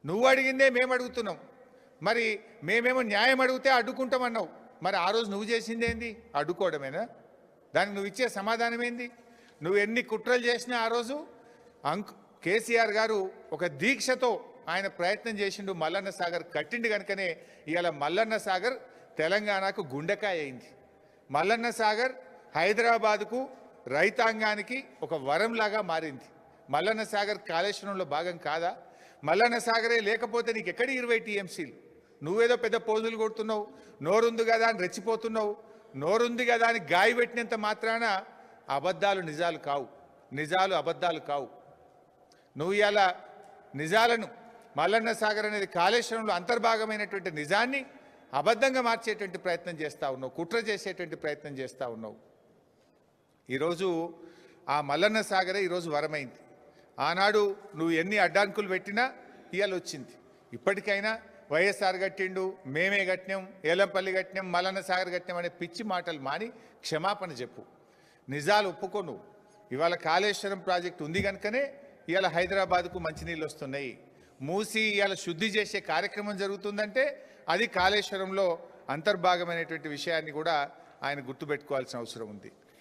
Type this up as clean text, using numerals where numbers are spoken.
నువ్వు అడిగిందే మేము అడుగుతున్నాం. మరి మేమేమో న్యాయం అడిగితే అడ్డుకుంటామన్నావు. మరి ఆ రోజు నువ్వు చేసిందేంది? అడ్డుకోవడమేనా? దానికి నువ్వు ఇచ్చే సమాధానం ఏంది? నువ్వు ఎన్ని కుట్రలు చేసినా ఆ రోజు కేసీఆర్ గారు ఒక దీక్షతో ఆయన ప్రయత్నం చేసిండు, మల్లన్న సాగర్ కట్టిండు కనుకనే ఇవాళ మల్లన్న సాగర్ తెలంగాణకు గుండెకాయ అయింది. మల్లన్న సాగర్ హైదరాబాదుకు రైతాంగానికి ఒక వరంలాగా మారింది. మల్లన్న సాగర్ కాళేశ్వరంలో భాగం కాదా? మల్లన్న సాగరే లేకపోతే నీకు ఎక్కడి 20 టీఎంసీలు? నువ్వేదో పెద్ద పోజులు కొడుతున్నావు, నోరుంది కదా అని రెచ్చిపోతున్నావు. నోరుంది కదా అని గాయ పెట్టినంత మాత్రాన అబద్ధాలు నిజాలు కావు, నిజాలు అబద్ధాలు కావు. నువ్వు ఇలా నిజాలను మల్లన్న సాగర్ అనేది కాళేశ్వరంలో అంతర్భాగమైనటువంటి నిజాన్ని అబద్ధంగా మార్చేటువంటి ప్రయత్నం చేస్తూ ఉన్నావు, కుట్ర చేసేటువంటి ప్రయత్నం చేస్తూ ఉన్నావు. ఈరోజు ఆ మల్లన్న సాగరే ఈరోజు వరమైంది. ఆనాడు నువ్వు ఎన్ని అడ్డాంకులు పెట్టినా ఇవాళ వచ్చింది. ఇప్పటికైనా వైఎస్ఆర్ కట్టిండు, మేమే కట్టినాం, ఏలంపల్లి కట్టినాం, మల్లన్న సాగర్ కట్టినాం అనే పిచ్చి మాటలు మాని క్షమాపణ చెప్పు, నిజాలు ఒప్పుకో. నువ్వు ఇవాళ కాళేశ్వరం ప్రాజెక్టు ఉంది కనుకనే ఇవాళ హైదరాబాద్కు మంచినీళ్ళు వస్తున్నాయి. మూసి ఇవాళ శుద్ధి చేసే కార్యక్రమం జరుగుతుందంటే అది కాళేశ్వరంలో అంతర్భాగమైనటువంటి విషయాన్ని కూడా ఆయన గుర్తుపెట్టుకోవాల్సిన అవసరం ఉంది.